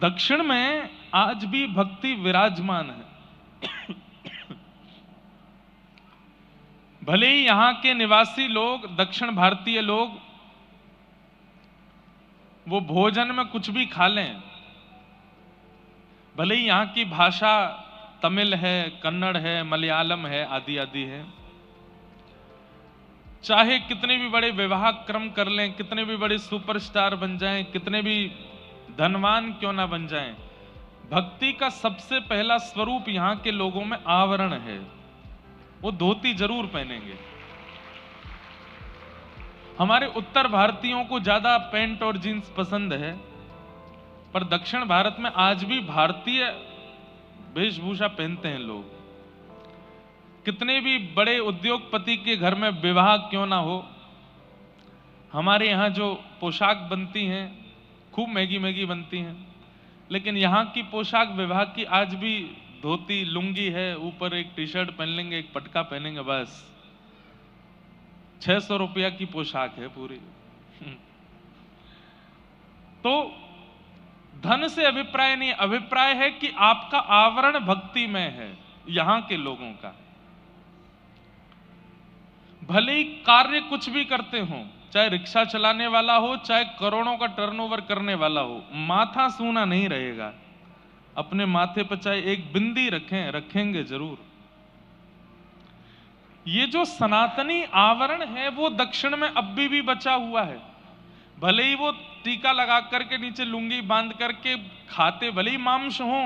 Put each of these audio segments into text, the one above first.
दक्षिण में आज भी भक्ति विराजमान है। भले ही यहां के निवासी लोग, दक्षिण भारतीय लोग, वो भोजन में कुछ भी खा लें, भले ही यहां की भाषा तमिल है, कन्नड़ है, मलयालम है, आदि आदि है, चाहे कितने भी बड़े विवाह क्रम कर लें, कितने भी बड़े सुपरस्टार बन जाएं, कितने भी धनवान क्यों ना बन जाएं, भक्ति का सबसे पहला स्वरूप यहां के लोगों में आवरण है। वो धोती जरूर पहनेंगे। हमारे उत्तर भारतीयों को ज्यादा पैंट और जीन्स पसंद है, पर दक्षिण भारत में आज भी भारतीय वेशभूषा पहनते हैं लोग। कितने भी बड़े उद्योगपति के घर में विवाह क्यों ना हो, हमारे यहाँ जो पोशाक बनती हैं खूब महंगी महंगी बनती हैं, लेकिन यहाँ की पोशाक विवाह की आज भी धोती लुंगी है, ऊपर एक टी शर्ट पहन लेंगे, एक पटका पहनेंगे, बस 600 रुपया की पोशाक है पूरी। तो धन से अभिप्राय नहीं, अभिप्राय है कि आपका आवरण भक्ति में है। यहां के लोगों का भले ही कार्य कुछ भी करते हो, चाहे रिक्शा चलाने वाला हो, चाहे करोड़ों का टर्नओवर करने वाला हो, माथा सूना नहीं रहेगा। अपने माथे पर चाहे एक बिंदी रखेंगे जरूर। ये जो सनातनी आवरण है वो दक्षिण में अब भी बचा हुआ है। भले ही वो टीका लगा करके नीचे लुंगी बांध करके खाते, भले ही मांस हो,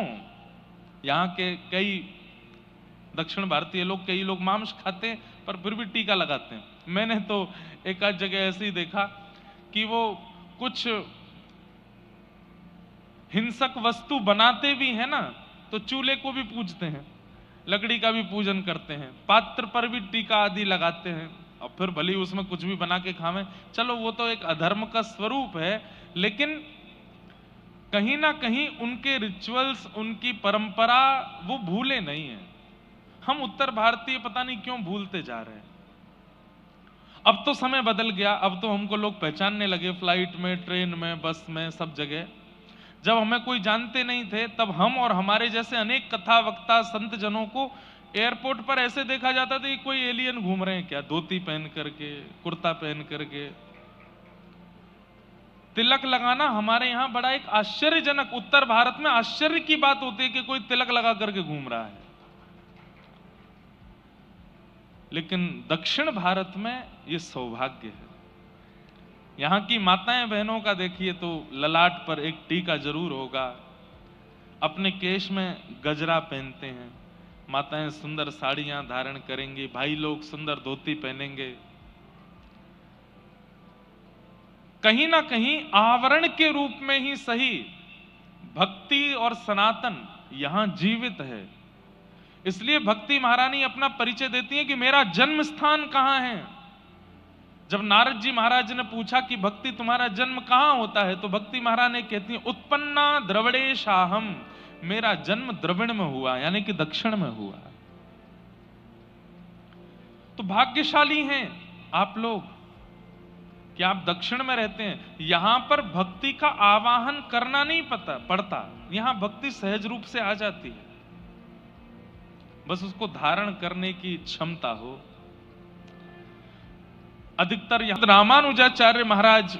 यहाँ के कई दक्षिण भारतीय लोग, कई लोग मांस खाते हैं पर फिर भी टीका लगाते हैं। मैंने तो एक आध जगह ऐसे ही देखा कि वो कुछ हिंसक वस्तु बनाते भी हैं ना, तो चूल्हे को भी पूजते हैं, लकड़ी का भी पूजन करते हैं, पात्र पर भी टीका आदि लगाते हैं, और फिर भले ही उसमें कुछ भी बना के खावें। चलो वो तो एक अधर्म का स्वरूप है, लेकिन कहीं ना कहीं उनके रिचुअल्स, उनकी परंपरा वो भूले नहीं है। हम उत्तर भारतीय पता नहीं क्यों भूलते जा रहे हैं। अब तो समय बदल गया, अब तो हमको लोग पहचानने लगे, फ्लाइट में, ट्रेन में, बस में, सब जगह। जब हमें कोई जानते नहीं थे तब हम और हमारे जैसे अनेक कथा वक्ता संत जनों को एयरपोर्ट पर ऐसे देखा जाता था कि कोई एलियन घूम रहे हैं क्या, धोती पहन करके, कुर्ता पहन करके। तिलक लगाना हमारे यहां बड़ा एक आश्चर्यजनक, उत्तर भारत में आश्चर्य की बात होती है कि कोई तिलक लगा करके घूम रहा है, लेकिन दक्षिण भारत में यह सौभाग्य है। यहां की माताएं बहनों का देखिए तो ललाट पर एक टीका जरूर होगा, अपने केश में गजरा पहनते हैं, माताएं सुंदर साड़ियां धारण करेंगी, भाई लोग सुंदर धोती पहनेंगे। कहीं ना कहीं आवरण के रूप में ही सही, भक्ति और सनातन यहां जीवित है। इसलिए भक्ति महारानी अपना परिचय देती है कि मेरा जन्म स्थान कहां है। जब नारद जी महाराज ने पूछा कि भक्ति तुम्हारा जन्म कहां होता है, तो भक्ति महारानी कहती है उत्पन्ना द्रविड़ेशाहम, मेरा जन्म द्रविड़ में हुआ, यानी कि दक्षिण में हुआ। तो भाग्यशाली हैं आप लोग कि आप दक्षिण में रहते हैं। यहां पर भक्ति का आवाहन करना नहीं पड़ता, यहां भक्ति सहज रूप से आ जाती है, बस उसको धारण करने की क्षमता हो। अधिकतर यहां रामानुजाचार्य महाराज,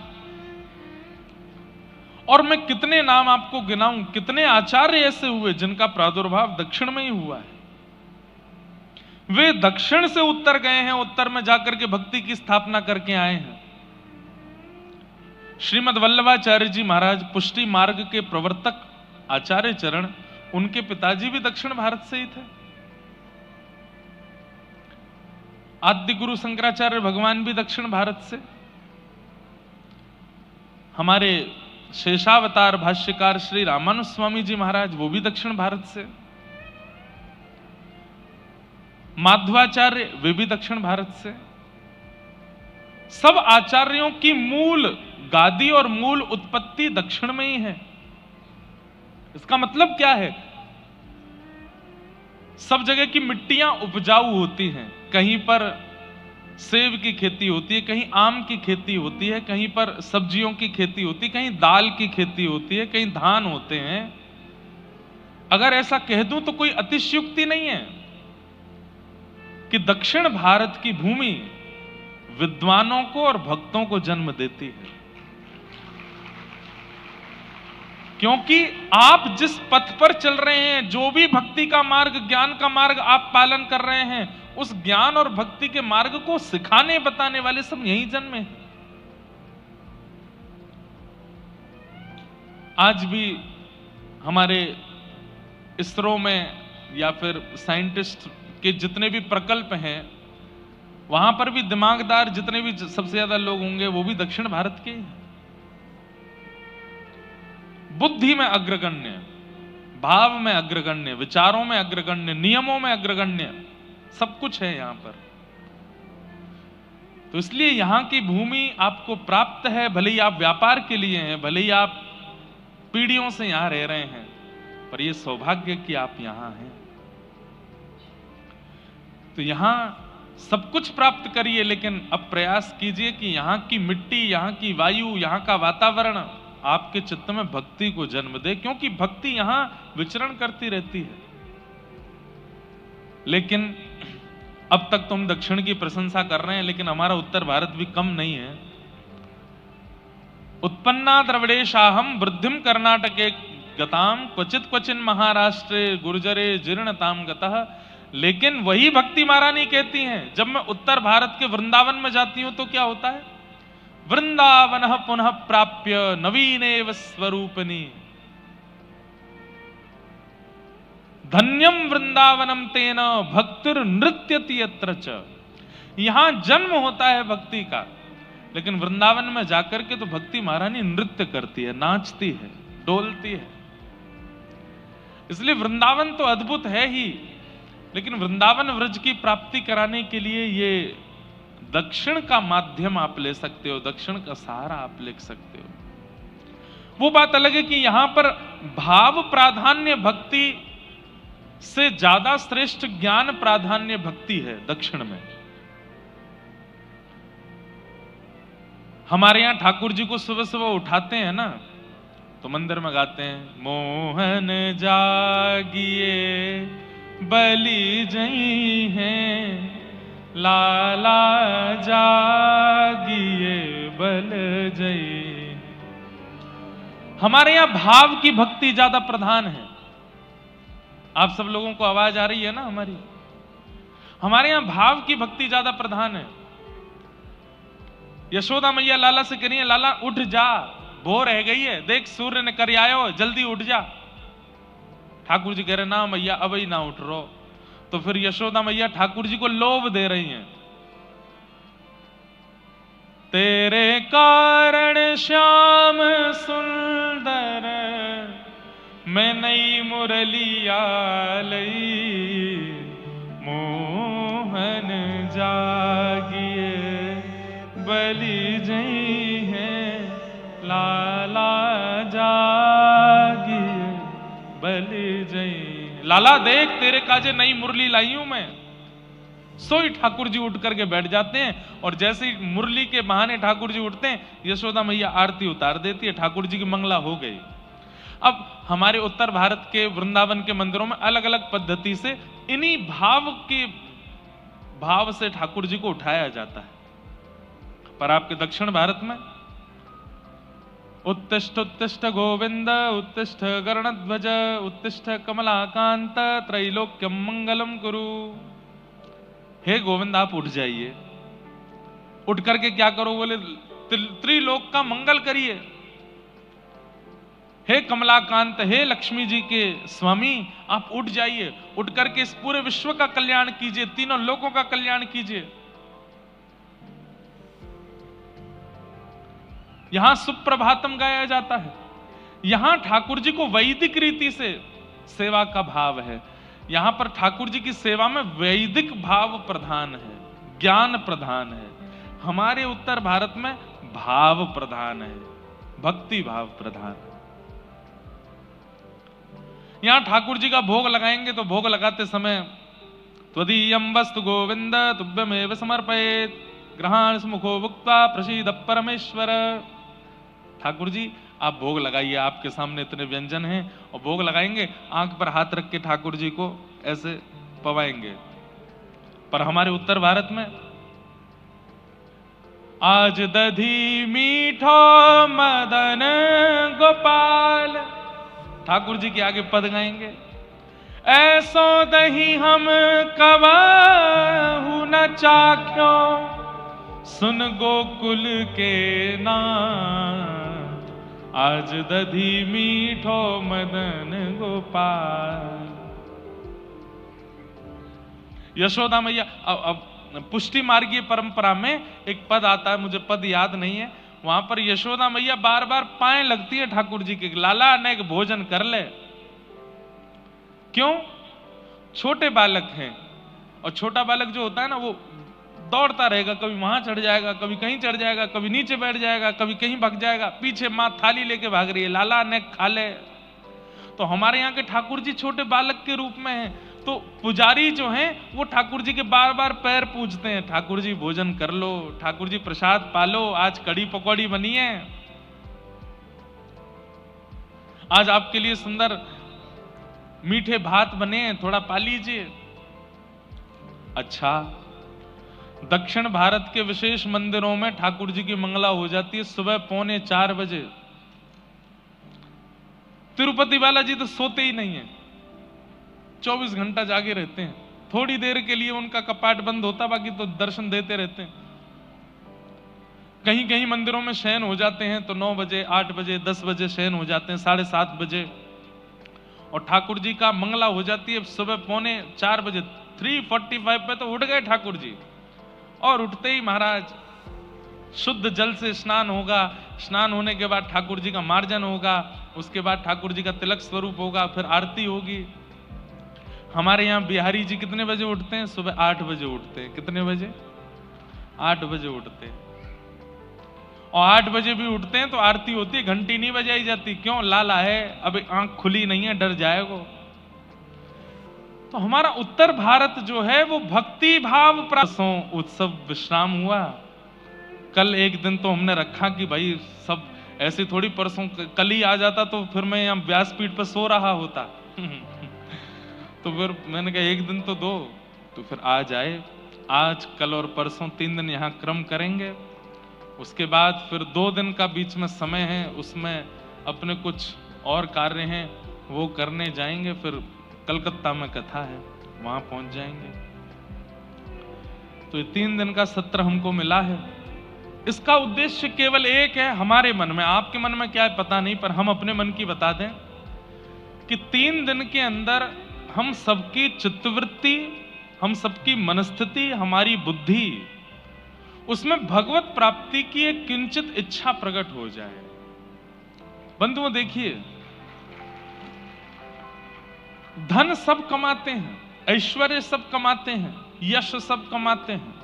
और मैं कितने नाम आपको गिनाऊं, कितने आचार्य ऐसे हुए जिनका प्रादुर्भाव दक्षिण में ही हुआ है। वे दक्षिण से उत्तर गए हैं, उत्तर में जाकर के भक्ति की स्थापना करके आए हैं। श्रीमद वल्लभाचार्य जी महाराज, पुष्टि मार्ग के प्रवर्तक आचार्य चरण, उनके पिताजी भी दक्षिण भारत से ही थे। आद्य गुरु शंकराचार्य भगवान भी दक्षिण भारत से। हमारे शेषावतार भाष्यकार श्री रामानुज स्वामी जी महाराज, वो भी दक्षिण भारत से। माध्वाचार्य, वे भी दक्षिण भारत से। सब आचार्यों की मूल गादी और मूल उत्पत्ति दक्षिण में ही है। इसका मतलब क्या है? सब जगह की मिट्टियां उपजाऊ होती हैं, कहीं पर सेब की खेती होती है, कहीं आम की खेती होती है, कहीं पर सब्जियों की खेती होती है, कहीं दाल की खेती होती है, कहीं धान होते हैं। अगर ऐसा कह दूं तो कोई अतिशयोक्ति नहीं है कि दक्षिण भारत की भूमि विद्वानों को और भक्तों को जन्म देती है। क्योंकि आप जिस पथ पर चल रहे हैं, जो भी भक्ति का मार्ग, ज्ञान का मार्ग आप पालन कर रहे हैं, उस ज्ञान और भक्ति के मार्ग को सिखाने बताने वाले सब यहीं जन्मे। आज भी हमारे इसरो में या फिर साइंटिस्ट के जितने भी प्रकल्प हैं, वहां पर भी दिमागदार जितने भी सबसे ज्यादा लोग होंगे वो भी दक्षिण भारत के हैं। बुद्धि में अग्रगण्य, भाव में अग्रगण्य, विचारों में अग्रगण्य, नियमों में अग्रगण्य, सब कुछ है यहां पर। तो इसलिए यहां की भूमि आपको प्राप्त है, भले ही आप व्यापार के लिए हैं, भले ही आप पीढ़ियों से यहां रह रहे हैं, पर यह सौभाग्य कि आप यहां हैं। तो यहां सब कुछ प्राप्त करिए, लेकिन अब प्रयास कीजिए कि यहां की मिट्टी, यहां की वायु, यहां का वातावरण आपके चित्त में भक्ति को जन्म दे, क्योंकि भक्ति यहां विचरण करती रहती है। लेकिन अब तक तो हम दक्षिण की प्रशंसा कर रहे हैं, लेकिन हमारा उत्तर भारत भी कम नहीं है। उत्पन्ना द्रविड़ेशाहम वृद्धिम कर्नाटके गताम क्वचित क्वचिन महाराष्ट्रे गुर्जरे जीर्णताम गतः। लेकिन वही भक्ति महारानी कहती हैं, जब मैं उत्तर भारत के वृंदावन में जाती हूं तो क्या होता है? वृंदावन पुनः प्राप्य नवीनेव स्वरूपिणी, धन्यम वृंदावनम तेन भक्तिर नृत्यति यत्र च। यहां जन्म होता है भक्ति का, लेकिन वृंदावन में जाकर के तो भक्ति महारानी नृत्य करती है, नाचती है, डोलती है। इसलिए वृंदावन तो अद्भुत है ही, लेकिन वृंदावन व्रज की प्राप्ति कराने के लिए ये दक्षिण का माध्यम आप ले सकते हो, दक्षिण का सहारा आप ले सकते हो। वो बात अलग है कि यहां पर भाव प्राधान्य भक्ति से ज्यादा श्रेष्ठ ज्ञान प्राधान्य भक्ति है दक्षिण में। हमारे यहां ठाकुर जी को सुबह सुबह उठाते हैं ना, तो मंदिर में गाते हैं, मोहन जागिए बलि जई हैं, लाला जागिए बल जई। हमारे यहां भाव की भक्ति ज्यादा प्रधान है। आप सब लोगों को आवाज आ रही है ना हमारी? हमारे यहां भाव की भक्ति ज्यादा प्रधान है। यशोदा मैया लाला से कह रही है, लाला उठ जा, भोर रह गई है, देख सूर्य ने कर आयो, जल्दी उठ जा। ठाकुर जी कह रहे ना मैया अब ही ना उठ रो। तो फिर यशोदा मैया ठाकुर जी को लोभ दे रही हैं, तेरे कारण श्याम सुंदर मैं नई मुरलिया लई, मोहन जागिए बलि जई हैं, लाला जागिए बलि जई। लाला देख तेरे काजे नई मुरली लाई हूं मैं। सोई ठाकुर जी उठ करके बैठ जाते हैं, और जैसे ही मुरली के बहाने ठाकुर जी उठते हैं, यशोदा मैया आरती उतार देती है, ठाकुर जी की मंगला हो गई। अब हमारे उत्तर भारत के वृंदावन के मंदिरों में अलग अलग पद्धति से इन्हीं भाव से ठाकुर जी को उठाया जाता है। पर आपके दक्षिण भारत में उत्तिष्ठ उत्तिष्ठ गोविंद, उत्तिष्ठ गरुणध्वज, उत्तिष्ठ कमलाकांत, त्रैलोक्यम मंगलम कुरु। हे गोविंद आप उठ जाइए, उठ करके क्या करो? बोले त्रिलोक का मंगल करिए। हे कमलाकांत, हे लक्ष्मी जी के स्वामी, आप उठ जाइए, उठ करके इस पूरे विश्व का कल्याण कीजिए, तीनों लोकों का कल्याण कीजिए। यहां सुप्रभातम गाया जाता है। यहां ठाकुर जी को वैदिक रीति से सेवा का भाव है। यहां पर ठाकुर जी की सेवा में वैदिक भाव प्रधान है, ज्ञान प्रधान है। हमारे उत्तर भारत में भाव प्रधान है, भक्ति भाव प्रधान। यहां ठाकुर जी का भोग लगाएंगे तो भोग लगाते समय त्वदीयम वस्तु गोविंद तुभ्यमेव समर्पयेत्, ग्रहाण मुखो भुक्त्वा प्रसीद परमेश्वर। ठाकुर जी आप भोग लगाइए, आपके सामने इतने व्यंजन हैं, और भोग लगाएंगे, आंख पर हाथ रख के ठाकुर जी को ऐसे पवाएंगे। पर हमारे उत्तर भारत में आज दधी मीठो मदन गोपाल, ठाकुर जी के आगे पद गाएंगे, ऐसो दही हम कबहु न चाख्यो, सुन गोकुल के नाथ, आज दधी मीठो मदन गोपाल। यशोदा मैया, अब पुष्टि मार्गीय परंपरा में एक पद आता है, मुझे पद याद नहीं है, वहां पर यशोदा मैया बार बार पाए लगती है ठाकुर जी के, लाला अनेक भोजन कर ले। क्यों? छोटे बालक हैं, और छोटा बालक जो होता है ना वो दौड़ता रहेगा, कभी वहां चढ़ जाएगा, कभी कहीं चढ़ जाएगा, कभी नीचे बैठ जाएगा, कभी कहीं भाग जाएगा, पीछे मां थाली लेके भाग रही है, लाला अनेक खा ले। तो हमारे यहाँ के ठाकुर जी छोटे बालक के रूप में हैं, तो पुजारी जो हैं वो ठाकुर जी के बार बार पैर पूजते हैं, ठाकुर जी भोजन कर लो, ठाकुर जी प्रसाद पालो, आज कड़ी पकौड़ी बनी है, आज आपके लिए सुंदर मीठे भात बने हैं, थोड़ा पा लीजिए। अच्छा, दक्षिण भारत के विशेष मंदिरों में ठाकुर जी की मंगला हो जाती है सुबह 3:45 बजे। तिरुपति बालाजी तो सोते ही नहीं है, 24 घंटा जागे रहते हैं, थोड़ी देर के लिए उनका कपाट बंद होता, बाकी तो दर्शन देते रहते हैं। कहीं कहीं मंदिरों में शयन हो जाते हैं तो 9 बजे, 8 बजे, 10 बजे शयन हो जाते हैं, 7:30 बजे, और ठाकुर जी का मंगला हो जाती है सुबह 3:45 बजे। 3:45 पे तो उठ गए ठाकुर जी, और उठते ही महाराज शुद्ध जल से स्नान होगा, स्नान होने के बाद ठाकुर जी का मार्जन होगा, उसके बाद ठाकुर जी का तिलक स्वरूप होगा, फिर आरती होगी। हमारे यहाँ बिहारी जी कितने बजे उठते हैं? सुबह 8 बजे उठते हैं। कितने बजे? 8 बजे उठते हैं, और 8 बजे भी उठते हैं तो आरती होती है, घंटी नहीं बजाई जाती। क्यों? लाला है, अभी आंख खुली नहीं है, डर जाएगा। तो हमारा उत्तर भारत जो है वो भक्ति भाव परसों उत्सव विश्राम हुआ। कल एक दिन तो हमने रखा कि भाई सब ऐसे थोड़ी, परसों कल ही आ जाता तो फिर मैं यहाँ व्यासपीठ पर सो रहा होता। तो फिर मैंने कहा एक दिन तो दो, तो फिर आ जाए। आज कल और परसों 3 दिन यहाँ क्रम करेंगे, उसके बाद फिर 2 दिन का बीच में समय है, उसमें अपने कुछ और कार्य हैं वो करने जाएंगे, फिर कलकत्ता में कथा है वहां पहुंच जाएंगे। तो ये 3 दिन का सत्र हमको मिला है। इसका उद्देश्य केवल एक है हमारे मन में, आपके मन में क्या है पता नहीं, पर हम अपने मन की बता दें कि 3 दिन के अंदर हम सबकी चित्तवृत्ति, हम सबकी मनस्थिति, हमारी बुद्धि, उसमें भगवत प्राप्ति की एक किंचित इच्छा प्रकट हो जाए। बंधुओं देखिए, धन सब कमाते हैं, ऐश्वर्य सब कमाते हैं, यश सब कमाते हैं,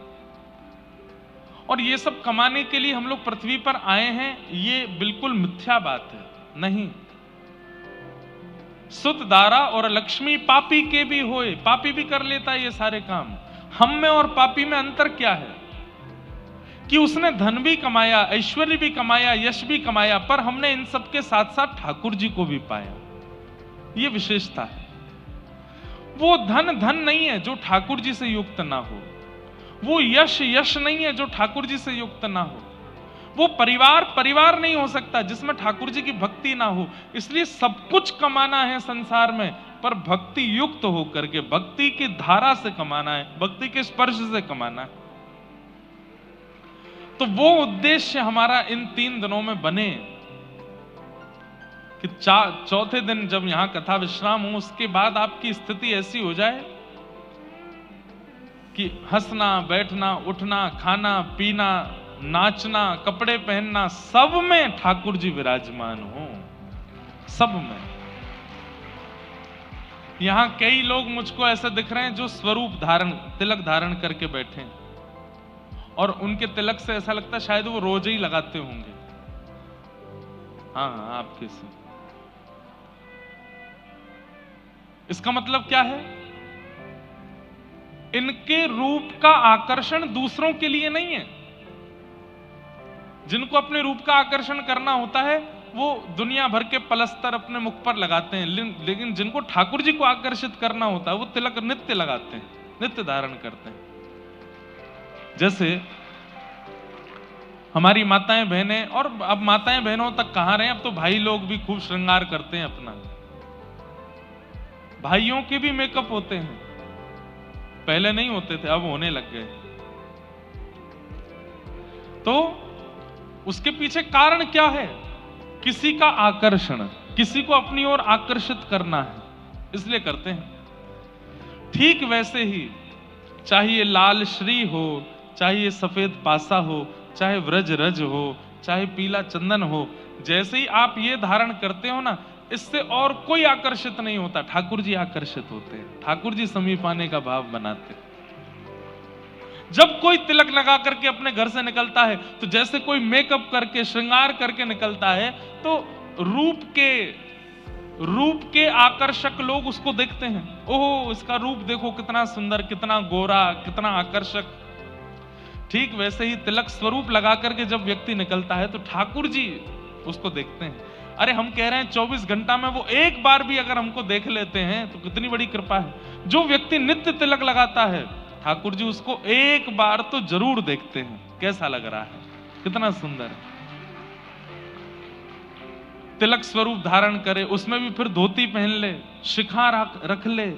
और ये सब कमाने के लिए हम लोग पृथ्वी पर आए हैं, ये बिल्कुल मिथ्या बात है। नहीं, सुत दारा और लक्ष्मी पापी के भी होए, पापी भी कर लेता है ये सारे काम। हम में और पापी में अंतर क्या है कि उसने धन भी कमाया, ऐश्वर्य भी कमाया, यश भी कमाया, पर हमने इन सब के साथ साथ ठाकुर जी को भी पाया। ये विशेषता है। वो धन धन नहीं है जो ठाकुर जी से युक्त ना हो, वो यश यश नहीं है जो ठाकुर जी से युक्त ना हो, वो परिवार परिवार नहीं हो सकता जिसमें ठाकुर जी की भक्ति ना हो। इसलिए सब कुछ कमाना है संसार में, पर भक्ति युक्त होकर के, भक्ति की धारा से कमाना है, भक्ति के स्पर्श से कमाना है। तो वो उद्देश्य हमारा इन 3 दिनों में बने कि चौथे दिन जब यहां कथा विश्राम हो, उसके बाद आपकी स्थिति ऐसी हो जाए कि हंसना, बैठना, उठना, खाना, पीना, नाचना, कपड़े पहनना, सब में ठाकुर जी विराजमान हो, सब में। यहां कई लोग मुझको ऐसे दिख रहे हैं जो स्वरूप धारण, तिलक धारण करके बैठे हैं, और उनके तिलक से ऐसा लगता है शायद वो रोज ही लगाते होंगे। हाँ, आपके से। इसका मतलब क्या है? इनके रूप का आकर्षण दूसरों के लिए नहीं है, जिनको अपने रूप का आकर्षण करना होता है वो दुनिया भर के पलस्तर अपने मुख पर लगाते हैं, लेकिन जिनको ठाकुर जी को आकर्षित करना होता है वो तिलक नित्य लगाते हैं, नित्य धारण करते हैं। जैसे हमारी माताएं बहनें, और अब माताएं बहनों तक कहां रहे, अब तो भाई लोग भी खूब श्रृंगार करते हैं अपना। भाइयों के भी मेकअप होते हैं, पहले नहीं होते थे, अब होने लग गए। तो उसके पीछे कारण क्या है? किसी का आकर्षण, किसी को अपनी ओर आकर्षित करना है, इसलिए करते हैं। ठीक वैसे ही चाहे लाल श्री हो, चाहे सफेद पासा हो, चाहे व्रज रज हो, चाहे पीला चंदन हो, जैसे ही आप ये धारण करते हो ना, इससे और कोई आकर्षित नहीं होता, ठाकुर जी आकर्षित होते हैं, ठाकुर जी समीप आने का भाव बनाते हैं। जब कोई तिलक लगा करके अपने घर से निकलता है तो जैसे कोई मेकअप करके श्रृंगार करके निकलता है, तो रूप के आकर्षक लोग उसको देखते हैं, ओह इसका रूप देखो कितना सुंदर, कितना गोरा, कितना आकर्षक। ठीक वैसे ही तिलक स्वरूप लगा करके जब व्यक्ति निकलता है तो ठाकुर जी उसको देखते हैं। अरे हम कह रहे हैं 24 घंटा में वो एक बार भी अगर हमको देख लेते हैं तो कितनी बड़ी कृपा है। जो व्यक्ति नित्य तिलक लगाता है ठाकुर जी उसको एक बार तो जरूर देखते हैं, कैसा लग रहा है, कितना सुंदर है। तिलक स्वरूप धारण करे, उसमें भी फिर धोती पहन ले, शिखा रख ले,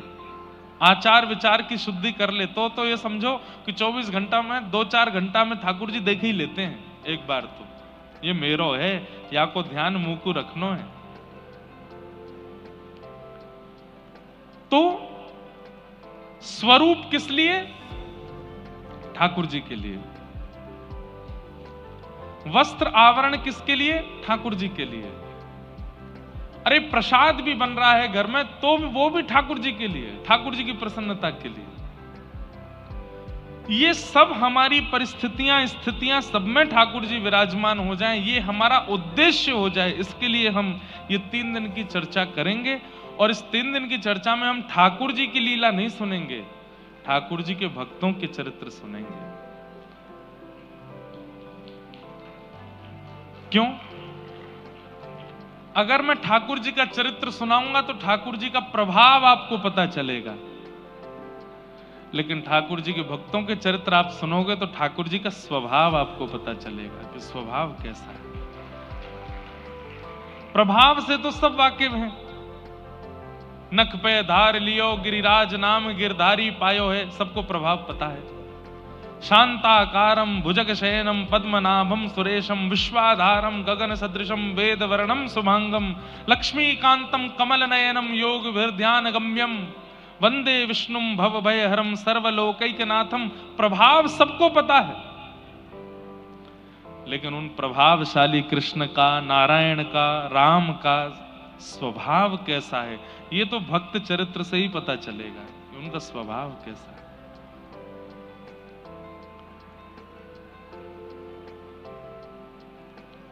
आचार विचार की शुद्धि कर ले, तो ये समझो कि 24 घंटा में 2-4 घंटा में ठाकुर जी देख ही लेते हैं एक बार तो। ये मेरो है या को ध्यान मुंह को रखनो है। तो स्वरूप किस लिए? ठाकुर जी के लिए। वस्त्र आवरण किसके लिए? ठाकुर जी के लिए। अरे प्रसाद भी बन रहा है घर में तो वो भी ठाकुर जी के लिए, ठाकुर जी की प्रसन्नता के लिए। ये सब हमारी परिस्थितियां स्थितियां सब में ठाकुर जी विराजमान हो जाएं, ये हमारा उद्देश्य हो जाए, इसके लिए हम ये 3 दिन की चर्चा करेंगे। और इस 3 दिन की चर्चा में हम ठाकुर जी की लीला नहीं सुनेंगे, ठाकुर जी के भक्तों के चरित्र सुनेंगे। क्यों? अगर मैं ठाकुर जी का चरित्र सुनाऊंगा तो ठाकुर जी का प्रभाव आपको पता चलेगा, लेकिन ठाकुर जी के भक्तों के चरित्र आप सुनोगे तो ठाकुर जी का स्वभाव आपको पता चलेगा कि स्वभाव कैसा है। प्रभाव से तो सब वाकिफ हैं। नख पे धार लियो गिरिराज नाम गिरधारी पायो है, सबको प्रभाव पता है। शांताकारम भुजग शयनम पद्मनाभम सुरेशम विश्वाधारम गगन सदृशम वेद वर्णम शुभांगम लक्ष्मीकांतम कमल नयनम योग ध्यान गम्यम वंदे विष्णुम भव भयहरम सर्वलोकैकनाथम। प्रभाव सबको पता है, लेकिन उन प्रभावशाली कृष्ण का, नारायण का, राम का स्वभाव कैसा है ये तो भक्त चरित्र से ही पता चलेगा कि उनका स्वभाव कैसा है।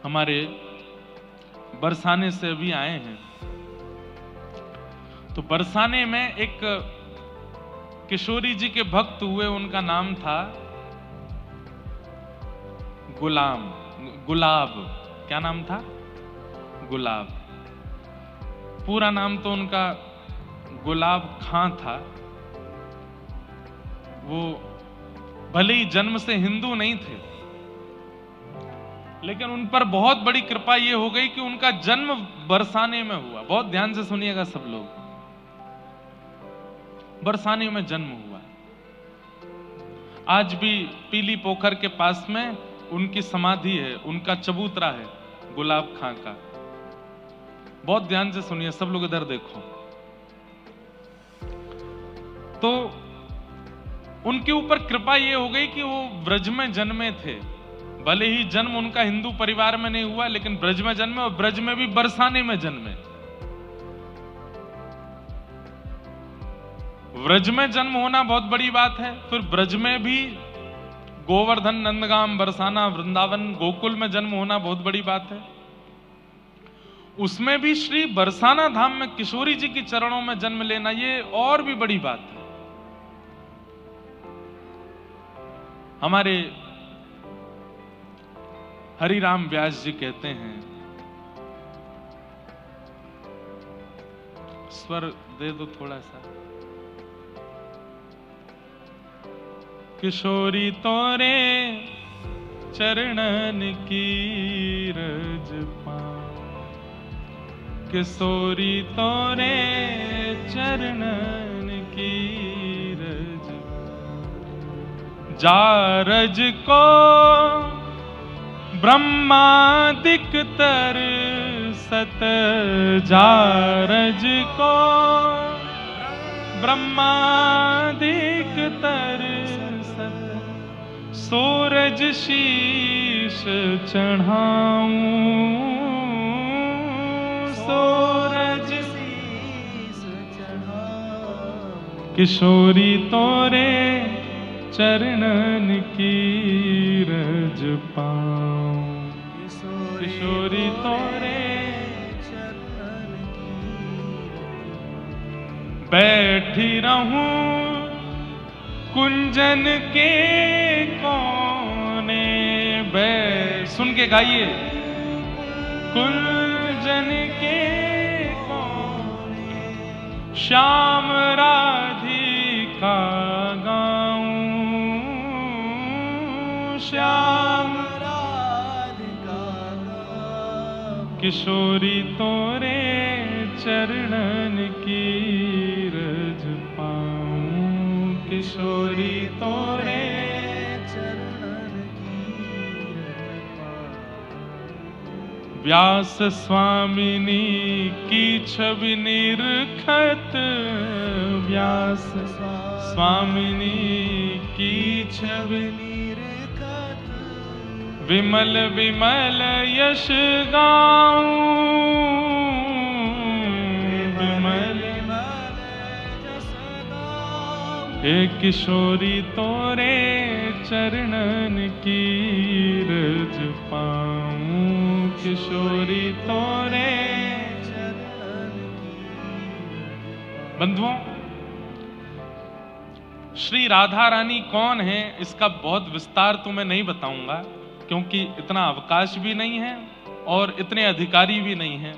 हमारे बरसाने से अभी आए हैं, तो बरसाने में एक किशोरी जी के भक्त हुए, उनका नाम था गुलाब। क्या नाम था? गुलाब। पूरा नाम तो उनका गुलाब खां था। वो भले ही जन्म से हिंदू नहीं थे, लेकिन उन पर बहुत बड़ी कृपा ये हो गई कि उनका जन्म बरसाने में हुआ। बहुत ध्यान से सुनिएगा सब लोग, बरसाने में जन्म हुआ। आज भी पीली पोखर के पास में उनकी समाधि है, उनका चबूतरा है गुलाब खां का। बहुत ध्यान से सुनिए सब लोग, इधर देखो। तो उनके ऊपर कृपा ये हो गई कि वो ब्रज में जन्मे थे। भले ही जन्म उनका हिंदू परिवार में नहीं हुआ, लेकिन ब्रज में जन्मे, और ब्रज में भी बरसाने में जन्मे। ब्रज में जन्म होना बहुत बड़ी बात है। फिर ब्रज में भी गोवर्धन, नंदगाम, बरसाना, वृंदावन, गोकुल में जन्म होना बहुत बड़ी बात है। उसमें भी श्री बरसाना धाम में किशोरी जी के चरणों में जन्म लेना, ये और भी बड़ी बात है। हमारे हरिराम व्यास जी कहते हैं, स्वर दे दो थोड़ा सा। किशोरी तोरे चरणन की रज पाऊं, किशोरी तोरे चरणन की रज, जारज को ब्रह्मादिक तर सत, जारज को ब्रह्मादिक तर सत, सूरज शीश चढ़ाऊं, सूरज शीश चढ़ाऊं, किशोरी तोरे चरणन की रज पाऊं, किशोरी तोरे चरणन की, बैठी रहूं कुंजन के कोने, सुन के गाइए, कुंजन के कोने श्याम राधिका गाऊं, श्याम राधिका गाऊं, किशोरी तोरे चरणन की रज पाऊं, किशोरी तोरे चरणन की रज पाऊं, व्यास स्वामिनी की छवि निरखत, व्यास स्वामिनी की छवि निरखत, विमल विमल यश गाऊं, विमल विमल यश गाऊं, हे किशोरी तोरे चरणन की रज पाऊं, किशोरी तोरे चरणन की। बंधुओं, श्री राधा रानी कौन है इसका बहुत विस्तार तो मैं नहीं बताऊंगा, क्योंकि इतना अवकाश भी नहीं है और इतने अधिकारी भी नहीं है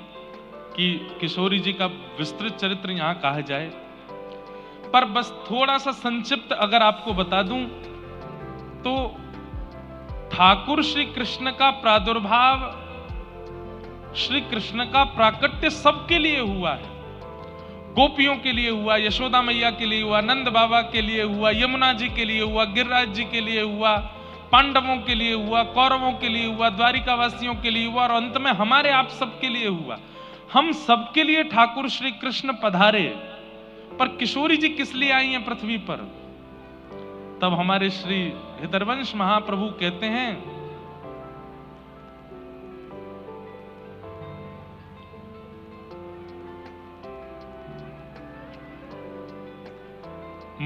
कि किशोरी जी का विस्तृत चरित्र यहां कहा जाए। पर बस थोड़ा सा संक्षिप्त अगर आपको बता दूं तो ठाकुर श्री कृष्ण का प्रादुर्भाव, श्री कृष्ण का प्राकट्य सबके लिए हुआ है। गोपियों के लिए हुआ, यशोदा मैया के लिए हुआ, नंद बाबा के लिए हुआ, यमुना जी के लिए हुआ, गिरिराज जी के लिए हुआ, पांडवों के लिए हुआ, कौरवों के लिए हुआ, द्वारिका वासियों के लिए हुआ और अंत में हमारे आप सबके लिए हुआ। हम सबके लिए ठाकुर श्री कृष्ण पधारे। पर किशोरी जी किस लिए आई हैं पृथ्वी पर? तब हमारे श्री हृदयवंश महाप्रभु कहते हैं,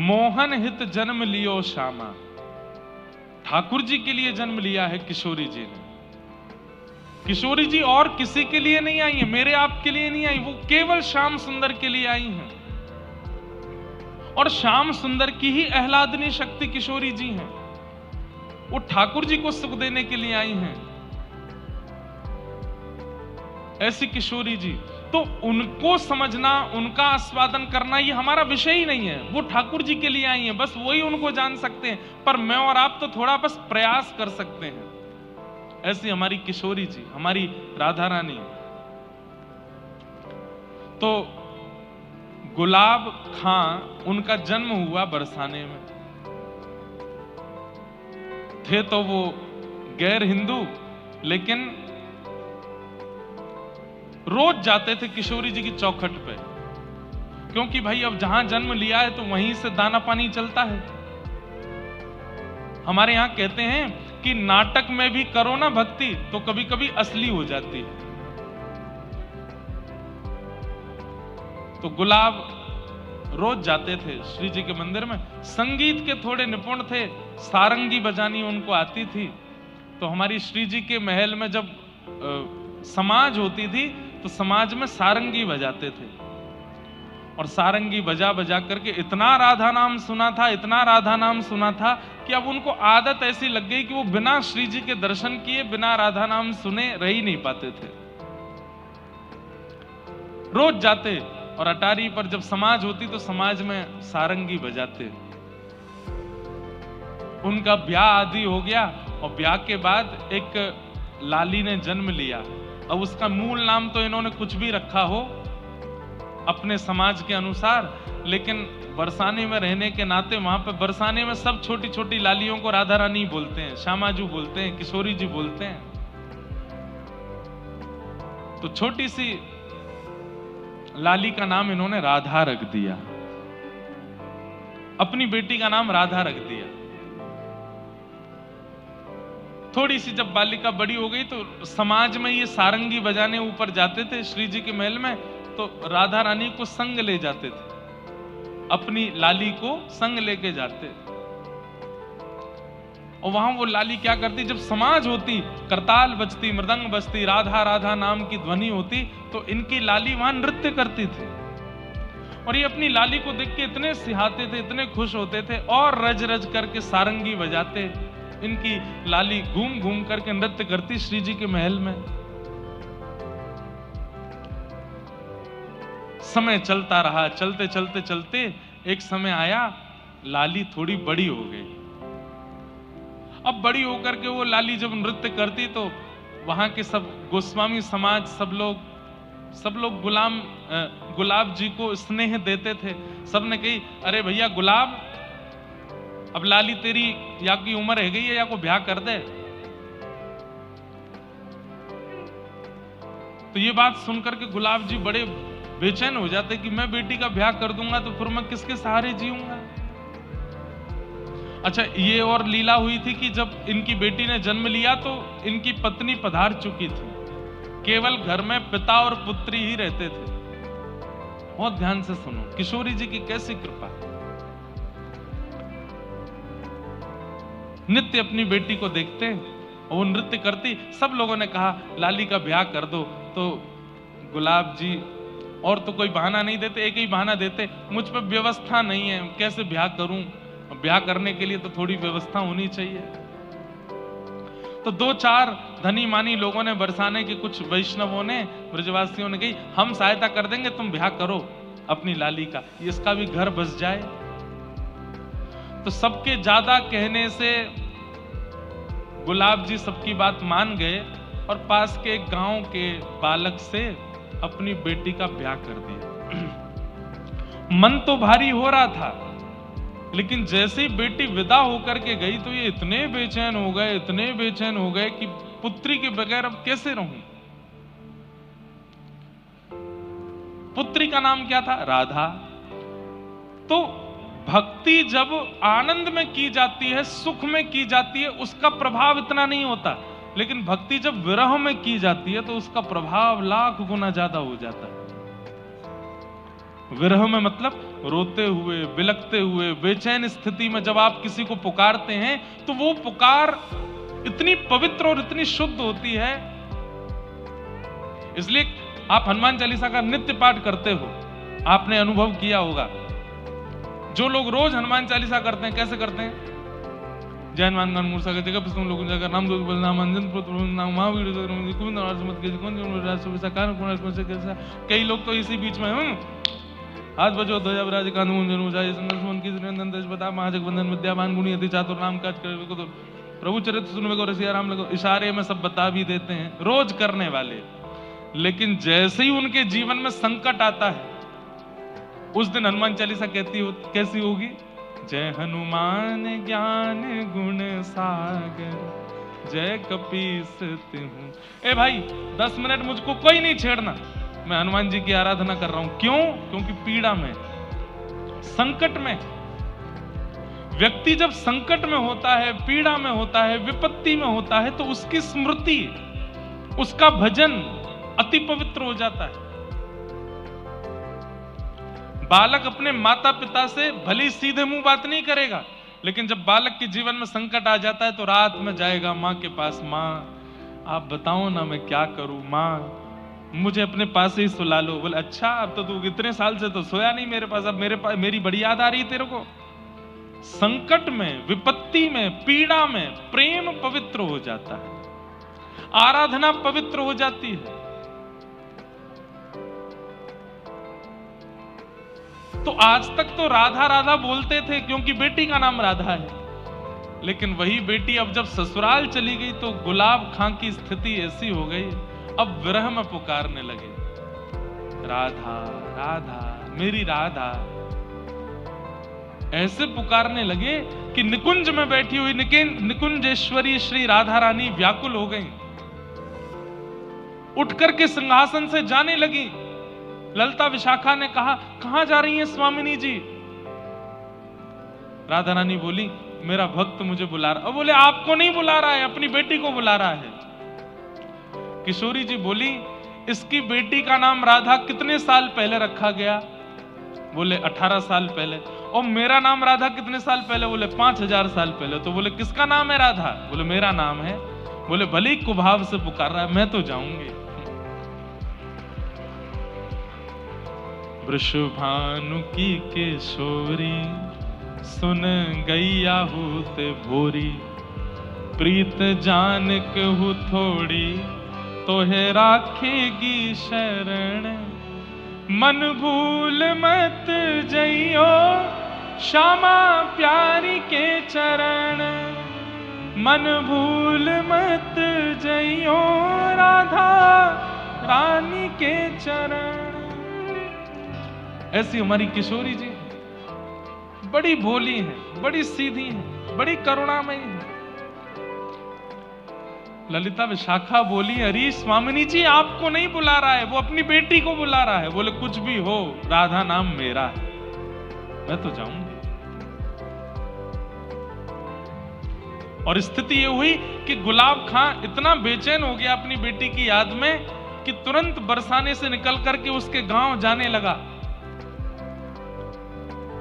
मोहन हित जन्म लियो श्यामा। ठाकुर जी के लिए जन्म लिया है किशोरी जी ने। किशोरी जी और किसी के लिए नहीं आई है, मेरे आपके लिए नहीं आई, वो केवल श्याम सुंदर के लिए आई हैं। और श्याम सुंदर की ही आह्लादनी शक्ति किशोरी जी हैं। वो ठाकुर जी को सुख देने के लिए आई हैं। ऐसी किशोरी जी, तो उनको समझना, उनका आस्वादन करना ये हमारा विषय ही नहीं है। वो ठाकुर जी के लिए आई हैं, बस वही उनको जान सकते हैं। पर मैं और आप तो थोड़ा बस प्रयास कर सकते हैं। ऐसी हमारी किशोरी जी, हमारी राधा रानी। तो गुलाब खां, उनका जन्म हुआ बरसाने में। थे तो वो गैर हिंदू, लेकिन रोज जाते थे किशोरी जी की चौखट पे, क्योंकि भाई अब जहां जन्म लिया है तो वहीं से दाना पानी चलता है। हमारे यहां कहते हैं कि नाटक में भी करो ना भक्ति तो कभी कभी असली हो जाती है। तो गुलाब रोज जाते थे श्री जी के मंदिर में। संगीत के थोड़े निपुण थे, सारंगी बजानी उनको आती थी। तो हमारी श्री जी के महल में जब समाज होती थी तो समाज में सारंगी बजाते थे। और सारंगी बजा बजा करके इतना राधा नाम सुना था, इतना राधा नाम सुना था, कि अब उनको आदत ऐसी लग गई कि वो बिना श्री जी के दर्शन किए, बिना राधा नाम सुने रह ही नहीं पाते थे। रोज जाते और अटारी पर जब समाज होती तो समाज में सारंगी बजाते। उनका ब्याह आदि हो गया और ब्याह के बाद एक लाली ने जन्म लिया। अब उसका मूल नाम तो इन्होंने कुछ भी रखा हो अपने समाज के अनुसार, लेकिन बरसाने में रहने के नाते वहां पे बरसाने में सब छोटी छोटी लालियों को राधा रानी बोलते हैं, श्यामाजू बोलते हैं, किशोरी जी बोलते हैं। तो छोटी सी लाली का नाम इन्होंने राधा रख दिया, अपनी बेटी का नाम राधा रख दिया। थोड़ी सी जब बालिका बड़ी हो गई तो समाज में ये सारंगी बजाने ऊपर जाते थे श्री जी के महल में, तो राधा रानी को संग ले जाते थे, अपनी लाली को संग लेके जाते। और वहां वो लाली क्या करती, जब समाज होती, करताल बजती, मृदंग बजती, राधा राधा नाम की ध्वनि होती, तो इनकी लाली वहां नृत्य करती थी। और ये अपनी लाली को देख के इतने सिहाते थे, इतने खुश होते थे और रज रज करके सारंगी बजाते। इनकी लाली घूम घूम करके नृत्य करती श्री जी के महल में। समय चलता रहा, चलते चलते चलते एक समय आया, लाली थोड़ी बड़ी हो गई। अब बड़ी होकर के वो लाली जब नृत्य करती तो वहां के सब गोस्वामी समाज सब लोग गुलाब जी को स्नेह देते थे। सबने कही, अरे भैया गुलाब, अब लाली तेरी या की उम्र है गई है, या को ब्याह कर दे। तो ये बात सुनकर के गुलाब जी बड़े बेचैन हो जाते कि मैं बेटी का ब्याह कर दूंगा तो फिर मैं किसके सहारे जीऊंगा। अच्छा, ये और लीला हुई थी कि जब इनकी बेटी ने जन्म लिया तो इनकी पत्नी पधार चुकी थी, केवल घर में पिता और पुत्री ही रहते थे। बहुत ध्यान से सुनो, किशोरी जी की कैसी कृपा। नित्य अपनी बेटी को देखते और वो नृत्य करती। सब लोगों ने कहा लाली का ब्याह कर दो, तो गुलाब जी और तो कोई बहाना नहीं देते, एक ही बहाना देते, मुझ पे व्यवस्था नहीं है, कैसे ब्याह करूं। ब्याह करने के लिए तो थोड़ी व्यवस्था होनी चाहिए। तो दो चार धनी मानी लोगों ने, बरसाने के कुछ वैष्णवों ने, ब्रजवासियों ने कही, हम सहायता कर देंगे, तुम ब्याह करो अपनी लाली का, इसका भी घर बस जाए। तो सबके ज्यादा कहने से गुलाब जी सबकी बात मान गए और पास के गांव के बालक से अपनी बेटी का ब्याह कर दिया। मन तो भारी हो रहा था, लेकिन जैसे ही बेटी विदा होकर के गई तो ये इतने बेचैन हो गए कि पुत्री के बगैर अब कैसे रहूं। पुत्री का नाम क्या था? राधा। तो भक्ति जब आनंद में की जाती है, सुख में की जाती है, उसका प्रभाव इतना नहीं होता, लेकिन भक्ति जब विरह में की जाती है तो उसका प्रभाव लाख गुना ज्यादा हो जाता है। विरह में मतलब रोते हुए, बिलखते हुए, बेचैन स्थिति में जब आप किसी को पुकारते हैं तो वो पुकार इतनी पवित्र और इतनी शुद्ध होती है। इसलिए आप हनुमान चालीसा का नित्य पाठ करते हो, आपने अनुभव किया होगा। जो लोग रोज हनुमान चालीसा करते हैं, कैसे करते हैं? जय हनुमान मूर्सा के जगह पुस्तक लोगों जगह नाम दो नाम अंजन पुत्र नाम महावीर कुंद और समत के कौन राष्ट्र कान कौन से कैसा। कई लोग तो इसी बीच में हाथ बजो ध्वजा विराज कांध मुंजन ऊंचाई संघर्ष मन की नंदन बता महाजगवंदन विद्यावान गुणी अति चातुर नाम काज करे को, तो प्रभु चरित्र सुनवे को, रसिया राम लगो, इशारे में सब बता भी देते हैं रोज करने वाले। लेकिन जैसे ही उनके जीवन में संकट आता है, उस दिन हनुमान चालीसा कैसी होगी? जय हनुमान ज्ञान गुण सागर, जय कपीस तिहु। ए भाई 10 मिनट मुझको कोई नहीं छेड़ना, मैं हनुमान जी की आराधना कर रहा हूं। क्यों? क्योंकि पीड़ा में, संकट में, व्यक्ति जब संकट में होता है, पीड़ा में होता है, विपत्ति में होता है, तो उसकी स्मृति, उसका भजन अति पवित्र हो जाता है। बालक अपने माता पिता से भले सीधे मुंह बात नहीं करेगा, लेकिन जब बालक के जीवन में संकट आ जाता है तो रात में जाएगा माँ के पास, माँ आप बताओ ना मैं क्या करूं, माँ मुझे अपने पास ही सुला लो। बोले अच्छा, अब तो तू इतने साल से तो सोया नहीं मेरे पास, अब मेरी बड़ी याद आ रही तेरे को। संकट में, विपत्ति में, पीड़ा में प्रेम पवित्र हो जाता है, आराधना पवित्र हो जाती है। तो आज तक तो राधा राधा बोलते थे क्योंकि बेटी का नाम राधा है, लेकिन वही बेटी अब जब ससुराल चली गई तो गुलाब खां की स्थिति ऐसी हो गई, अब विरह में पुकारने लगे, राधा राधा मेरी राधा। ऐसे पुकारने लगे कि निकुंज में बैठी हुई निकुंजेश्वरी श्री राधा रानी व्याकुल हो गई, उठ करके सिंहासन से जाने लगी। ललिता विशाखा ने कहा, कहां जा रही हैं स्वामिनी जी? राधा रानी बोली, मेरा भक्त मुझे बुला रहा। अब बोले, आपको नहीं बुला रहा है, अपनी बेटी को बुला रहा है। किशोरी जी बोली, इसकी बेटी का नाम राधा कितने साल पहले रखा गया? बोले 18 साल पहले। और मेरा नाम राधा कितने साल पहले? बोले 5000 साल पहले। तो बोले, किसका नाम है राधा? बोले, मेरा नाम है। बोले, भले ही कुभाव से पुकार रहा है, मैं तो जाऊंगी। वृषभानु की किशोरी सुन गई आहूत भोरी, प्रीत जान कहू थोड़ी तो है राखेगी शरण। मन भूल मत जइयो श्यामा प्यारी के चरण, मन भूल मत जइयो राधा रानी के चरण। ऐसी हमारी किशोरी जी बड़ी भोली है, बड़ी सीधी है, बड़ी करुणामयी है। ललिता विशाखा बोली, अरे स्वामिनी जी आपको नहीं बुला रहा है, वो अपनी बेटी को बुला रहा है। बोले, कुछ भी हो, राधा नाम मेरा है, मैं तो जाऊंगी। और स्थिति ये हुई कि गुलाब खां इतना बेचैन हो गया अपनी बेटी की याद में कि तुरंत बरसाने से निकल करके उसके गांव जाने लगा।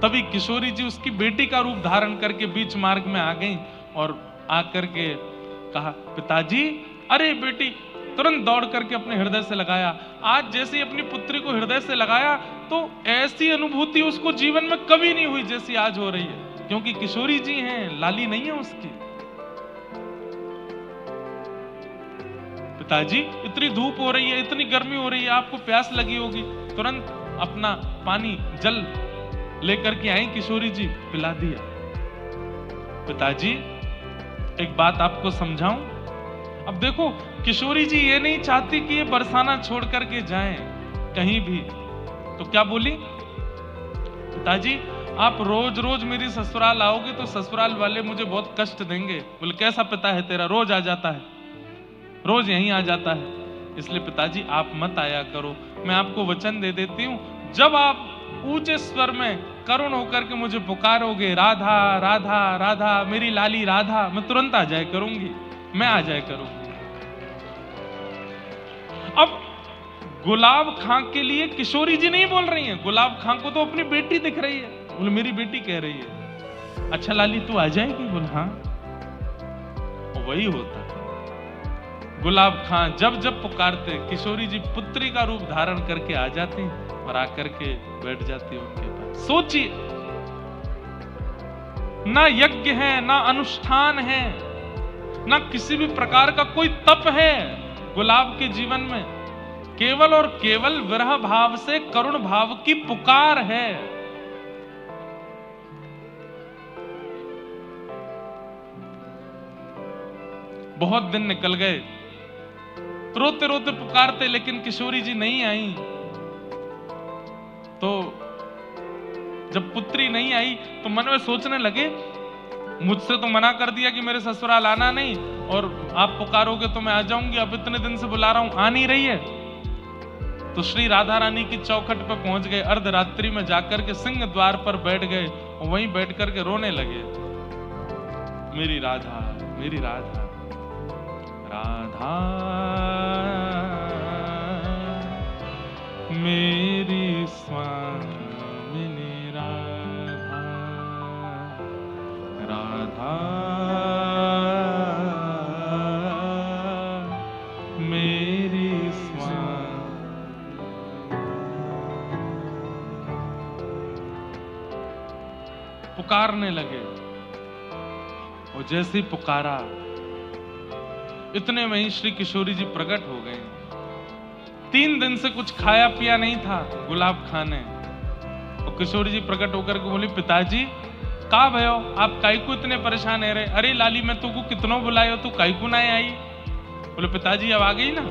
तभी किशोरी जी उसकी बेटी का रूप धारण करके बीच मार्ग में आ गई और आकर के कहा, पिताजी। अरे बेटी तुरंत दौड़ करके अपने हृदय से लगाया। आज जैसे ही अपनी पुत्री को हृदय से लगाया तो ऐसी अनुभूति उसको जीवन में कभी नहीं हुई जैसी आज हो रही है, क्योंकि किशोरी जी हैं, लाली नहीं है उसकी। पिताजी इतनी धूप हो रही है, इतनी गर्मी हो रही है, आपको प्यास लगी होगी। तुरंत अपना पानी जल लेकर के आई किशोरी जी, पिला दिया। पिताजी एक बात आपको समझाऊं। अब देखो किशोरी जी ये नहीं चाहती कि ये बरसाना छोड़ करके जाएं कहीं भी, तो क्या बोली, पिताजी आप रोज रोज मेरी ससुराल आओगे तो ससुराल वाले मुझे बहुत कष्ट देंगे। बोले, कैसा पिता है तेरा, रोज आ जाता है, रोज यहीं आ जाता है, इसलिए पिताजी आप मत आया करो। मैं आपको वचन दे देती हूं, जब आप ऊंचे स्वर में करुण होकर के मुझे पुकारोगे, राधा राधा राधा मेरी लाली राधा, मैं तुरंत आ जाया करूंगी, मैं आ जाया करूंगी। अब गुलाब खां के लिए किशोरी जी नहीं बोल रही हैं, गुलाब खां को तो अपनी बेटी दिख रही है। बोले, मेरी बेटी कह रही है, अच्छा लाली तू आ जाएगी? बोले, हाँ। वही होता है, गुलाब खां जब जब पुकारते किशोरी जी पुत्री का रूप धारण करके आ जाती और आकर के बैठ जाती उनके पास। सोचिए, ना यज्ञ है, ना अनुष्ठान है, ना किसी भी प्रकार का कोई तप है गुलाब के जीवन में, केवल और केवल विरह भाव से करुण भाव की पुकार है। बहुत दिन निकल गए, रोते रोते पुकारते, लेकिन किशोरी जी नहीं आई। तो जब पुत्री नहीं आई तो मन में सोचने लगे, मुझसे तो मना कर दिया कि मेरे ससुराल आना नहीं, और आप पुकारोगे तो मैं आ जाऊंगी, अब इतने दिन से बुला रहा हूं, आ नहीं रही है। तो श्री राधा रानी की चौखट पर पहुंच गए, अर्धरात्रि में जाकर के सिंह द्वार पर बैठ गए और वहीं बैठ करके रोने लगे, मेरी राधा मेरी राधा राधा मेरी स्वामिनी राधा राधा मेरी पुकारने लगे। और जैसे ही पुकारा, इतने में ही श्री किशोरी जी प्रकट हो गए। 3 दिन से कुछ खाया पिया नहीं था गुलाब खां ने। और किशोरी जी प्रकट होकर के बोली, पिताजी का भयो, आप काई को इतने परेशान है रहे? अरे लाली मैं तुमको कितनो बुलायो, तू काई को ना आई? बोले पिताजी अब आ गई ना।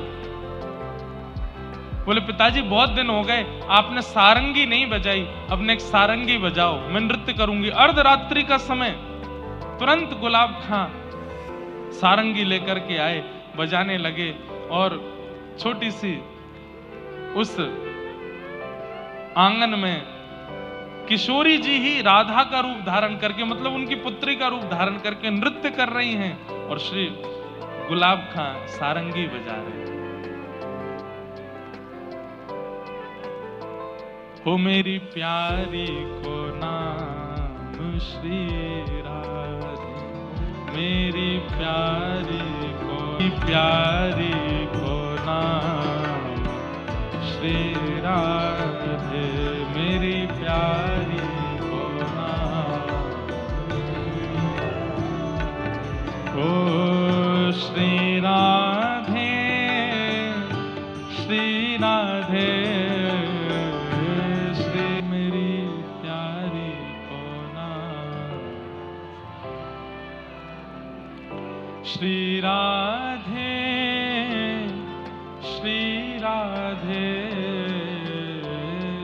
बोले पिताजी बहुत दिन हो गए आपने सारंगी नहीं बजाई, अब एक सारंगी बजाओ, मैं नृत्य करूंगी। अर्धरात्रि का समय। तुरंत गुलाब खां सारंगी लेकर के आए, बजाने लगे। और छोटी सी उस आंगन में किशोरी जी ही राधा का रूप धारण करके, मतलब उनकी पुत्री का रूप धारण करके नृत्य कर रही हैं, और श्री गुलाब खां सारंगी बजा रहे हैं। हो मेरी प्यारी को नाम श्री राधे, मेरी प्यारी को नाम श्री राधे, मेरी प्यारी को नाम। ओ श्री राधे, श्री राधे, श्री राधे, श्री राधे,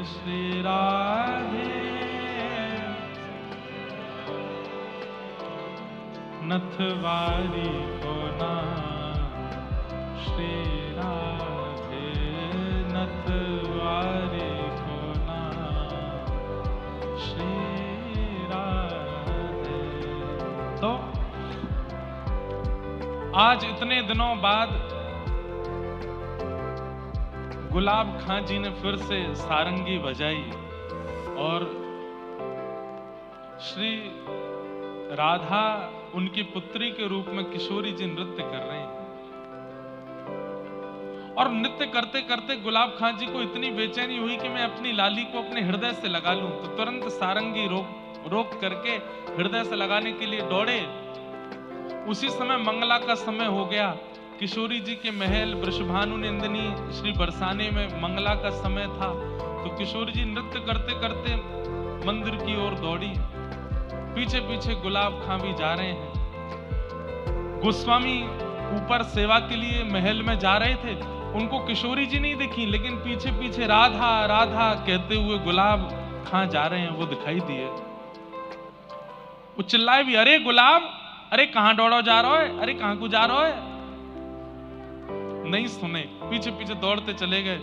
श्री राधे, नथवारी को नाम श्री राधे, नथवारी को नाम श्री राधे। तो आज इतने दिनों बाद गुलाब खां जी ने फिर से सारंगी बजाई और श्री राधा उनकी पुत्री के रूप में किशोरी जी नृत्य कर रहे हैं। और नृत्य करते करते गुलाब खां जी को इतनी बेचैनी हुई कि मैं अपनी लाली को अपने हृदय से लगा लूं, तो तुरंत सारंगी रोक करके हृदय से लगाने के लिए दौड़े। उसी समय मंगला का समय हो गया। किशोरी जी के महल वृषभानु नंदिनी श्री बरसाने में मंगला का समय था। तो किशोरी जी नृत्य करते करते मंदिर की ओर दौड़ी। पीछे पीछे गुलाब खां भी जा रहे हैं। गोस्वामी ऊपर सेवा के लिए महल में जा रहे थे, उनको किशोरी जी नहीं दिखी, लेकिन पीछे पीछे राधा राधा कहते हुए गुलाब खां जा रहे हैं, वो दिखाई दिए। वो चिल्लाए भी, अरे गुलाब, अरे कहां दौड़ो जा रहा है, अरे कहां को जा रहा है? नहीं सुने, पीछे पीछे दौड़ते चले गए।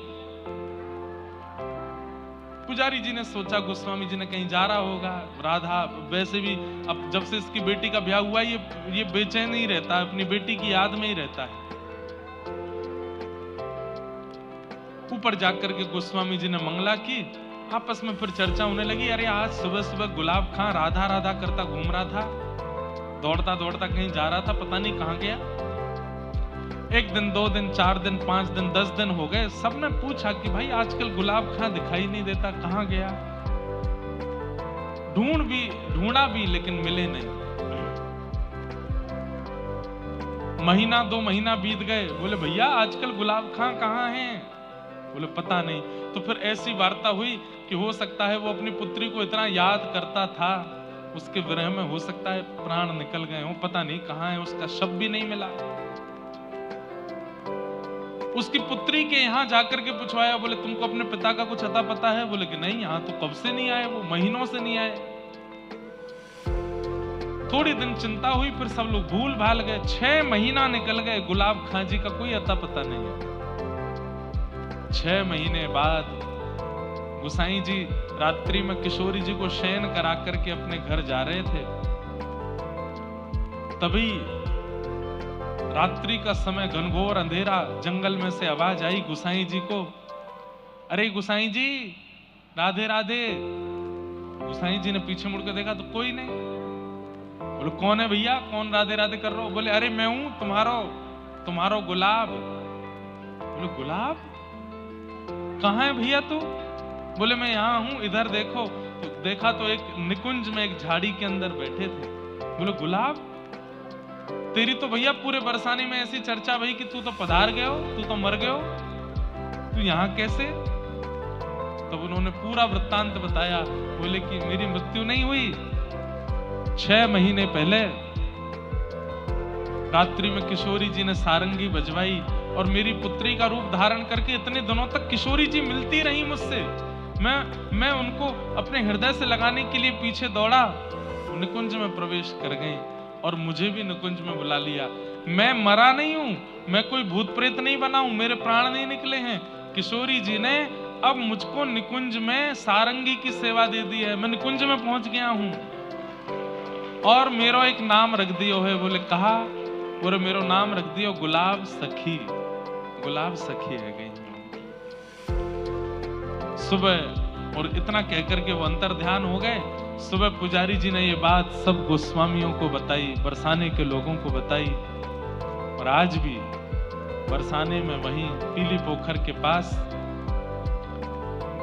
पुजारी जी ने सोचा गोस्वामी जी ने कहीं जा रहा होगा। राधा वैसे भी अब जब से इसकी बेटी का ब्याह हुआ ये बेचैन नहीं रहता, अपनी बेटी की याद में ही रहता है। ऊपर जाकर के गोस्वामी जी ने मंगला की। आपस में फिर चर्चा होने लगी, अरे आज सुबह सुबह गुलाब खां राधा राधा करता घूम रहा था, दौड़ता दौड़ता कहीं जा रहा था, पता नहीं कहां गया। 1 दिन 2 दिन 4 दिन 5 दिन 10 दिन हो गए। सबने पूछा कि भाई आजकल गुलाब खां दिखाई नहीं देता, कहां गया? ढूंढा भी लेकिन मिले नहीं। महीना 2 महीना बीत गए। बोले भैया आजकल गुलाब खां कहां हैं? बोले पता नहीं। तो फिर ऐसी वार्ता हुई कि हो सकता है वो अपनी पुत्री को इतना याद करता था, उसके विरह में हो सकता है प्राण निकल गए हो, पता नहीं कहां है, उसका शव भी नहीं मिला। उसकी पुत्री के यहाँ जाकर के पूछवाया, बोले तुमको अपने पिता का कुछ अता पता है? बोले कि नहीं, यहाँ तो कब से नहीं आए, वो महीनों से नहीं आए। थोड़ी दिन चिंता हुई, फिर सब लोग भूल भाल गए। 6 महीना निकल गए, गुलाब खां जी का कोई अता पता नहीं है। 6 महीने बाद गुसाई जी रात्रि में किशोरी जी को शयन करा करके अपने घर जा रहे थे। तभी रात्रि का समय, घनघोर अंधेरा, जंगल में से आवाज आई गुसाई जी को, अरे गुसाई जी राधे राधे। गुसाई जी ने पीछे मुड़कर देखा तो कोई नहीं। बोले कौन है भैया, कौन राधे राधे कर रहे हो? बोले अरे मैं हूं तुम्हारो गुलाब। बोले गुलाब कहां है भैया तू? बोले मैं यहां हूं, इधर देखो। तो देखा तो एक निकुंज में एक झाड़ी के अंदर बैठे थे। बोले गुलाब, तेरी तो भैया पूरे बरसाने में ऐसी चर्चा भई कि तू तो पधार गए हो, तू तो मर गए हो, तू यहां कैसे? तब उन्होंने पूरा वृत्तांत बताया। बोले कि मेरी मृत्यु नहीं हुई, 6 महीने पहले रात्रि में किशोरी जी ने सारंगी बजवाई और मेरी पुत्री का रूप धारण करके इतने दिनों तक किशोरी जी मिलती रही मुझसे। मैं उनको अपने हृदय से लगाने के लिए पीछे दौड़ा, निकुंज में प्रवेश कर गई और मुझे भी निकुंज में बुला लिया। मैं मरा नहीं हूं, मैं कोई भूत प्रेत नहीं बना हूं, मेरे प्राण नहीं निकले हैं। किशोरी जी ने अब मुझको निकुंज में सारंगी की सेवा दे दी है, मैं निकुंज में पहुंच गया हूं और मेरा एक नाम रख दियो है। बोले कहा? बोले मेरो नाम रख दियो गुलाब सखी। गुलाब सखी है गई सुबह। और इतना कहकर के वो अंतर ध्यान हो गए। सुबह पुजारी जी ने ये बात सब गोस्वामियों को बताई, बरसाने के लोगों को बताई। और आज भी बरसाने में वहीं पीली पोखर के पास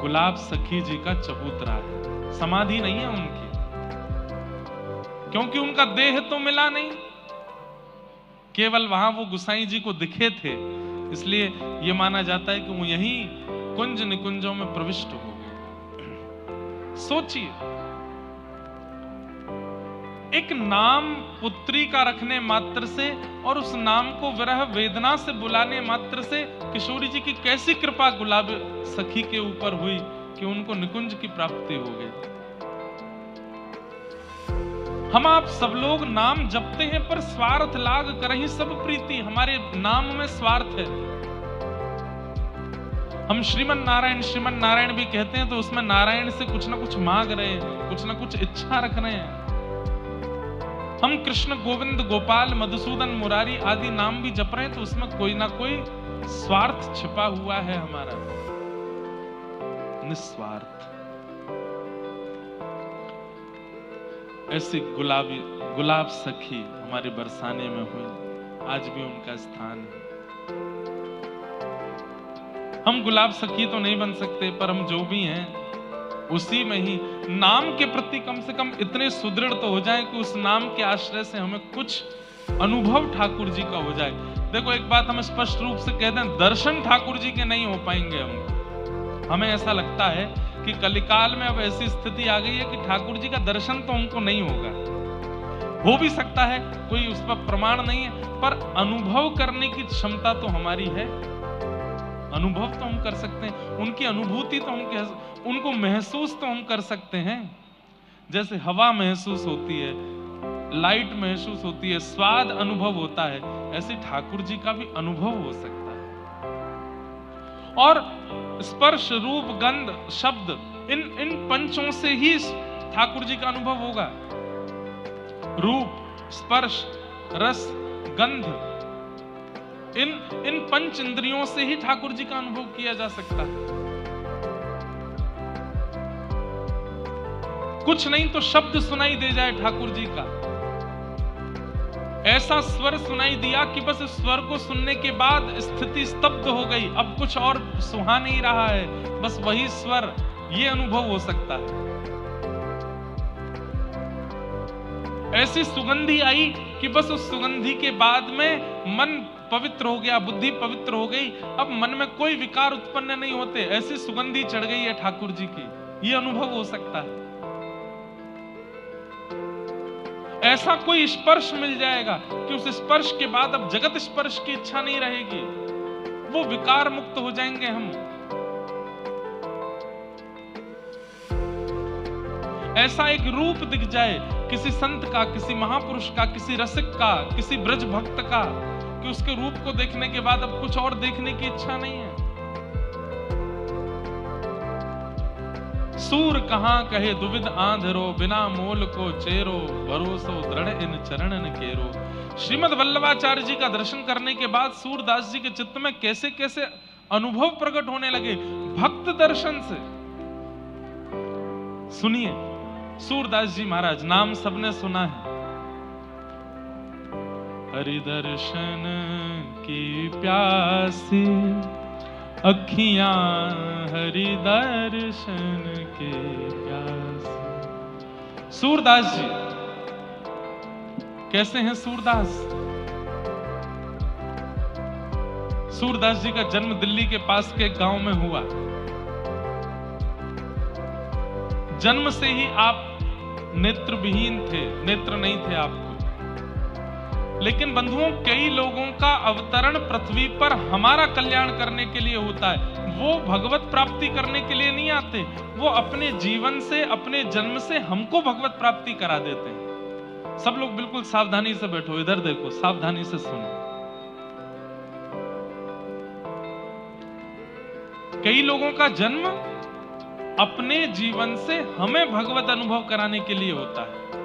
गुलाब सखी जी का चबूतरा है। समाधि नहीं है उनकी, क्योंकि उनका देह तो मिला नहीं, केवल वहां वो गुसाई जी को दिखे थे, इसलिए यह माना जाता है कि वो यहीं कुंज निकुंजों में प्रविष्ट हो गए। सोचिए, एक नाम पुत्री का रखने मात्र से और उस नाम को विरह वेदना से बुलाने मात्र से किशोरी जी की कैसी कृपा गुलाब सखी के ऊपर हुई कि उनको निकुंज की प्राप्ति हो गई। हम आप सब लोग नाम जपते हैं पर स्वार्थ लाग करहि सब प्रीति, हमारे नाम में स्वार्थ है। हम श्रीमन नारायण भी कहते हैं तो उसमें नारायण से कुछ ना कुछ मांग रहे हैं, कुछ ना कुछ इच्छा रख रहे हैं। हम कृष्ण गोविंद गोपाल मधुसूदन मुरारी आदि नाम भी जप रहे हैं तो उसमें कोई ना कोई स्वार्थ छिपा हुआ है हमारा, निस्वार्थ। ऐसी गुलाब सखी हमारे बरसाने में हुई, आज भी उनका स्थान है। हम गुलाब सखी तो नहीं बन सकते, पर हम जो भी हैं उसी में ही नाम के प्रति कम से कम इतने सुदृढ़ तो हो जाएं कि उस नाम के आश्रय से हमें कुछ अनुभव ठाकुर जी का हो जाए। देखो, एक बात हम स्पष्ट रूप से कह दें, दर्शन ठाकुर जी के नहीं हो पाएंगे हम। हमें ऐसा लगता है कि कलिकाल में अब ऐसी स्थिति आ गई है कि ठाकुर जी का दर्शन तो हमको नहीं होगा। हो भी सकता है, कोई उस पर प्रमाण नहीं है, पर अनुभव करने की क्षमता तो हमारी है। अनुभव तो हम कर सकते हैं, उनकी अनुभूति तो हम उनको महसूस तो हम कर सकते हैं। जैसे हवा महसूस होती है, लाइट महसूस होती है, स्वाद अनुभव होता है, ऐसे ठाकुर जी का भी अनुभव हो सकता है। और स्पर्श रूप गंध शब्द, इन पंचों से ही ठाकुर जी का अनुभव होगा। रूप, स्पर्श, रस, गंध, इन पंच इंद्रियों से ही ठाकुर जी का अनुभव किया जा सकता है। कुछ नहीं तो शब्द सुनाई दे जाए ठाकुर जी का, ऐसा स्वर सुनाई दिया कि बस इस स्वर को सुनने के बाद स्थिति स्तब्ध हो गई, अब कुछ और सुहा नहीं रहा है, बस वही स्वर, ये अनुभव हो सकता है। ऐसी सुगंधी आई कि बस उस सुगंधी के बाद में मन पवित्र हो गया, बुद्धि पवित्र हो गई, अब मन में कोई विकार उत्पन्न नहीं होते, ऐसी सुगंधी चढ़ गई है ठाकुर जी की, ये अनुभव हो सकता है। ऐसा कोई स्पर्श मिल जाएगा कि उस स्पर्श के बाद अब जगत स्पर्श की इच्छा नहीं रहेगी, वो विकार मुक्त हो जाएंगे हम। ऐसा एक रूप दिख जाए किसी संत का, किसी महापुरुष का, किसी रसिक का, किसी ब्रज भक्त का, कि उसके रूप को देखने के बाद अब कुछ और देखने की इच्छा नहीं है। सूर कहां कहे दुविध आंधरो, बिना मोल को चेरो, भरोसो दृढ़ इन चरणन केरो। श्रीमद वल्लभाचार्य जी का दर्शन करने के बाद सूरदास जी के चित्त में कैसे कैसे अनुभव प्रकट होने लगे भक्त दर्शन से। सुनिए, सूरदास जी महाराज, नाम सबने सुना है। हरि दर्शन की प्यासी अखियां, हरि दर्शन के प्यासी, सूरदास जी कैसे हैं? सूरदास सूरदास जी का जन्म दिल्ली के पास के गांव में हुआ। जन्म से ही आप नेत्रविहीन थे, नेत्र नहीं थे आपको। लेकिन बंधुओं, कई लोगों का अवतरण पृथ्वी पर हमारा कल्याण करने के लिए होता है। वो भगवत प्राप्ति करने के लिए नहीं आते, वो अपने जीवन से, अपने जन्म से हमको भगवत प्राप्ति करा देते हैं। सब लोग बिल्कुल सावधानी से बैठो, इधर देखो, सावधानी से सुनो। कई लोगों का जन्म अपने जीवन से हमें भगवत अनुभव कराने के लिए होता है।